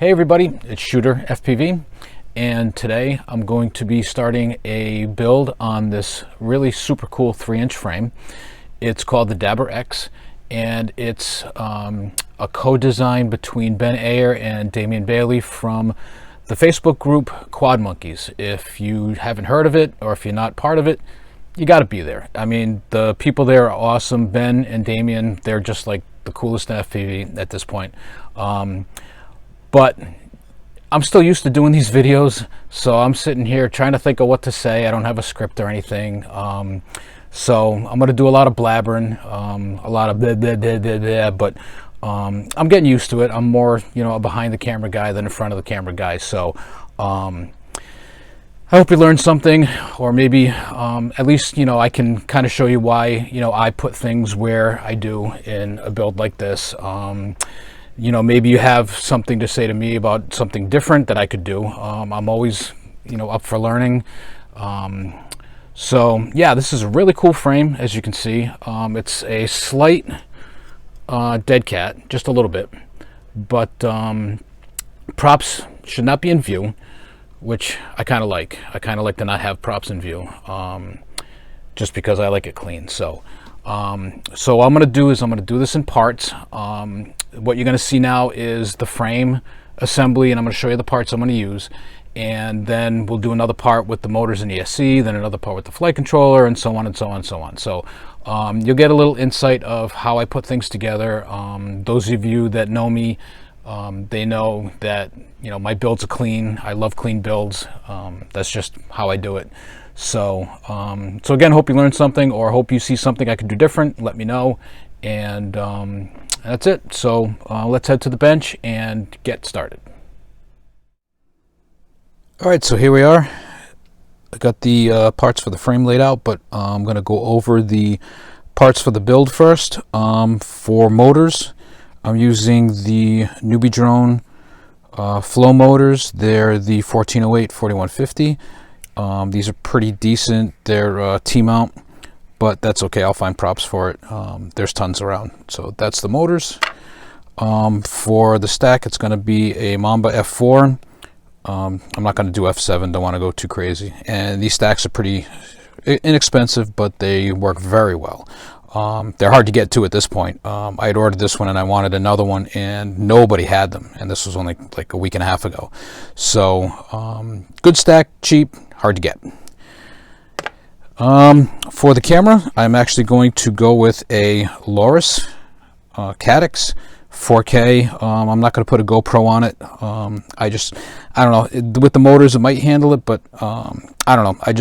Hey everybody, it's Shooter FPV, and today I'm going to be starting a build on this really super cool 3-inch frame. It's called the DabberX, and it's a co-design between Ben Ayer and Damian Bailey from the Facebook group Quad Monkeys. If you haven't heard of it, or if you're not part of it, you got to be there. I mean, the people there are awesome. Ben and Damian, they're just like the coolest in FPV at this point. But I'm still used to doing these videos, so I'm sitting here trying to think of what to say. I don't have a script or anything. So I'm going to do a lot of blabbering, a lot of blah, blah, blah, blah, blah, but I'm getting used to it. I'm more, a behind the camera guy than in front of the camera guy. So I hope you learned something, or maybe at least, I can kind of show you why, I put things where I do in a build like this. Maybe you have something to say to me about something different that I could do. I'm always, up for learning. So yeah, this is a really cool frame, as you can see. It's a slight dead cat, just a little bit, but props should not be in view, which I kind of like. I kind of like to not have props in view, just because I like it clean. So what I'm going to do is I'm going to do this in parts. What you're going to see now is the frame assembly, and I'm going to show you the parts I'm going to use, and then we'll do another part with the motors and ESC, then another part with the flight controller, and so on and so on and so on. So you'll get a little insight of how I put things together. Those of you that know me, they know that my builds are clean. I love clean builds. That's just how I do it. So again, hope you learned something, or hope you see something I could do different. Let me know, and that's it. So let's head to the bench and get started. All right, so here we are. I got the parts for the frame laid out, but I'm going to go over the parts for the build first. For motors, I'm using the Newbie Drone flow motors. They're the 1408 4150. These are pretty decent. They're T-mount, but that's okay. I'll find props for it. There's tons around. So that's the motors. For the stack, it's going to be a Mamba F4. I'm not going to do F7. Don't want to go too crazy. And these stacks are pretty inexpensive, but they work very well. They're hard to get to at this point. I had ordered this one and I wanted another one, and nobody had them, and this was only like a week and a half ago. So good stack, cheap, hard to get. For the camera, I'm actually going to go with a Loris Cadix 4K. I'm not going to put a GoPro on it. I don't know, with the motors it might handle it, but I don't know. I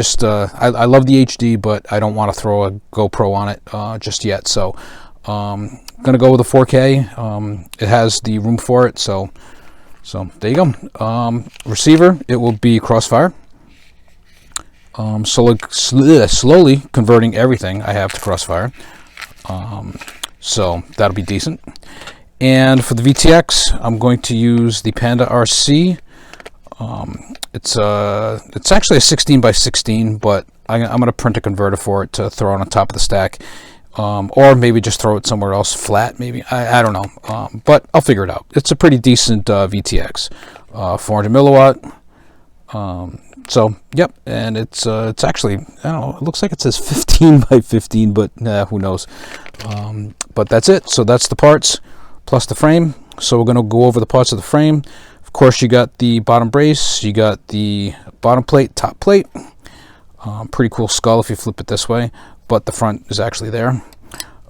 love the HD, but I don't want to throw a GoPro on it just yet. So I'm going to go with a 4K. It has the room for it, so there you go. Receiver, it will be Crossfire. Slowly converting everything I have to Crossfire. So that'll be decent. And for the VTX, I'm going to use the Panda RC. It's actually a 16 by 16, but I'm going to print a converter for it to throw on top of the stack, or maybe just throw it somewhere else flat. Maybe I don't know, but I'll figure it out. It's a pretty decent VTX, 400 milliwatt. So yep, and it's actually, I don't know, it looks like it says 15 by 15, but who knows. But that's it. So that's the parts plus the frame. So we're going to go over the parts of the frame. Of course, you got the bottom brace, you got the bottom plate, top plate. Pretty cool skull if you flip it this way, but the front is actually there.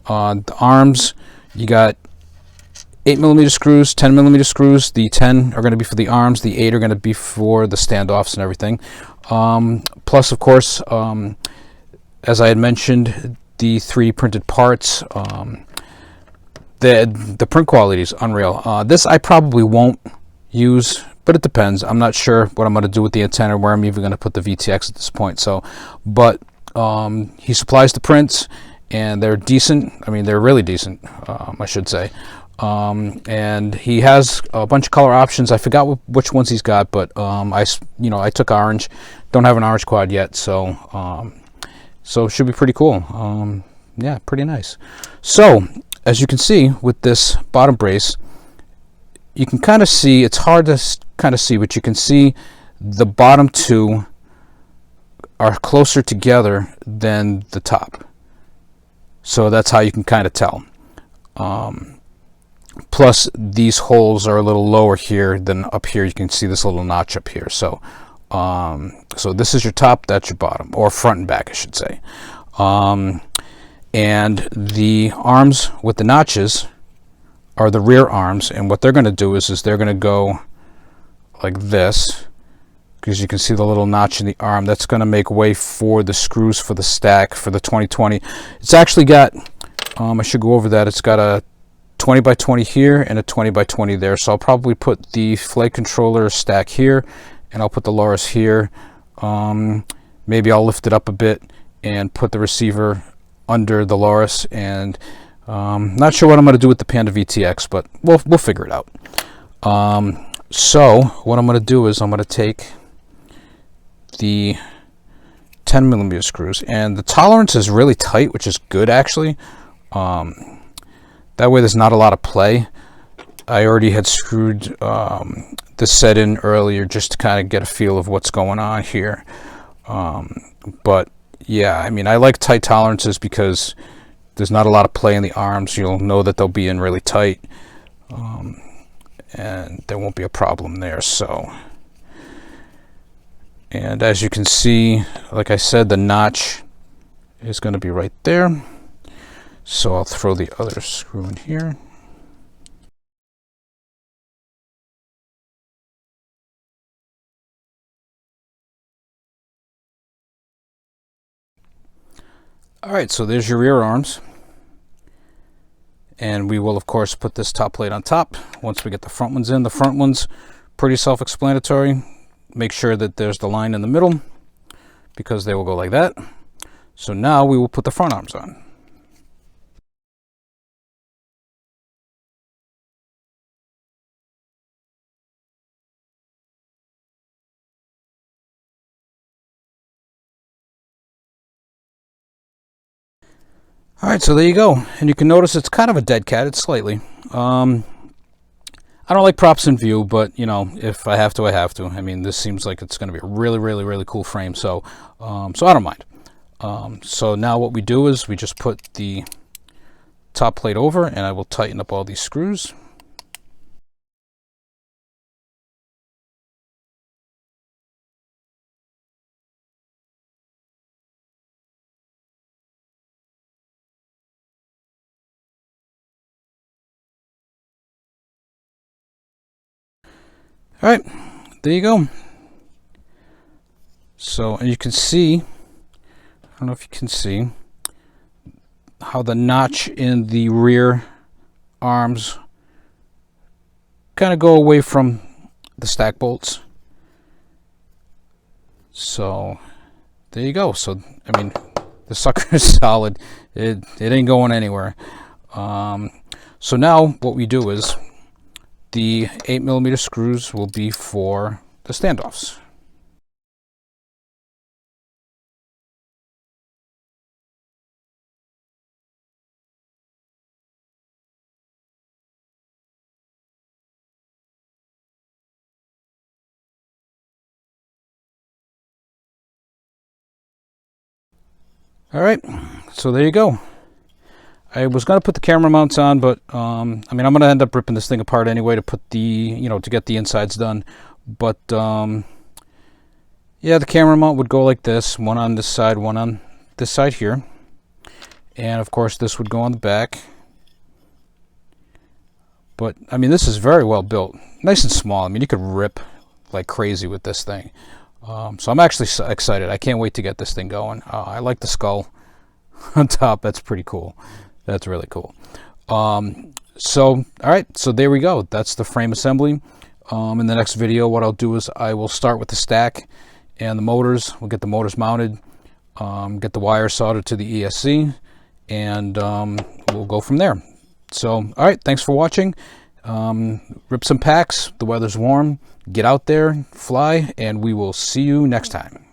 The arms, you got 8mm screws, 10mm screws. The 10 are going to be for the arms, the 8 are going to be for the standoffs and everything. Plus, of course, as I had mentioned, the 3D printed parts. The print quality is unreal. This I probably won't use, but it depends. I'm not sure what I'm going to do with the antenna, where I'm even going to put the VTX at this point. So, but he supplies the prints, and they're decent. I mean, they're really decent, I should say. And he has a bunch of color options. I forgot which ones he's got, but I took orange. Don't have an orange quad yet, so it should be pretty cool. Yeah, pretty nice. So as you can see with this bottom brace, you can kind of see, it's hard to kind of see, but you can see the bottom two are closer together than the top. So that's how you can kind of tell. Plus these holes are a little lower here than up here. You can see this little notch up here. So so this is your top, that's your bottom, or front and back I should say. And the arms with the notches are the rear arms, and what they're going to do is they're going to go like this, because you can see the little notch in the arm. That's going to make way for the screws for the stack for the 2020. It's actually got, I should go over that, it's got a 20 by 20 here and a 20 by 20 there. So I'll probably put the flight controller stack here, and I'll put the Loris here. Maybe I'll lift it up a bit and put the receiver under the Loris, and not sure what I'm going to do with the Panda VTX, but we'll figure it out. So what I'm going to do is I'm going to take the 10mm screws, and the tolerance is really tight, which is good actually. That way there's not a lot of play. I already had screwed this set in earlier just to kind of get a feel of what's going on here. But yeah, I mean, I like tight tolerances because there's not a lot of play in the arms. You'll know that they'll be in really tight, and there won't be a problem there. So, and as you can see, like I said, the notch is going to be right there. So I'll throw the other screw in here. Alright, so there's your rear arms, and we will of course put this top plate on top once we get the front ones in. The front ones, pretty self-explanatory. Make sure that there's the line in the middle, because they will go like that. So now we will put the front arms on. Alright, so there you go. And you can notice it's kind of a dead cat. It's slightly. I don't like props in view, but, you know, if I have to, I have to. I mean, this seems like it's going to be a really, really, really cool frame. So, so I don't mind. So now what we do is we just put the top plate over, and I will tighten up all these screws. All right, there you go. So, and you can see, I don't know if you can see, how the notch in the rear arms kind of go away from the stack bolts. So, there you go. So, I mean, the sucker is solid. It ain't going anywhere. So now what we do is, the 8mm screws will be for the standoffs. All right, so there you go. I was going to put the camera mounts on, but I mean, I'm going to end up ripping this thing apart anyway to put the, you know, to get the insides done. But yeah, the camera mount would go like this, one on this side, one on this side here. And of course this would go on the back. But I mean, this is very well built, nice and small. I mean, you could rip like crazy with this thing. So I'm actually excited. I can't wait to get this thing going. I like the skull on top. That's pretty cool. That's really cool. So, all right, so there we go. That's the frame assembly. In the next video, what I'll do is I will start with the stack and the motors. We'll get the motors mounted, get the wire soldered to the ESC, and we'll go from there. So, all right, thanks for watching. Rip some packs. The weather's warm. Get out there, fly, and we will see you next time.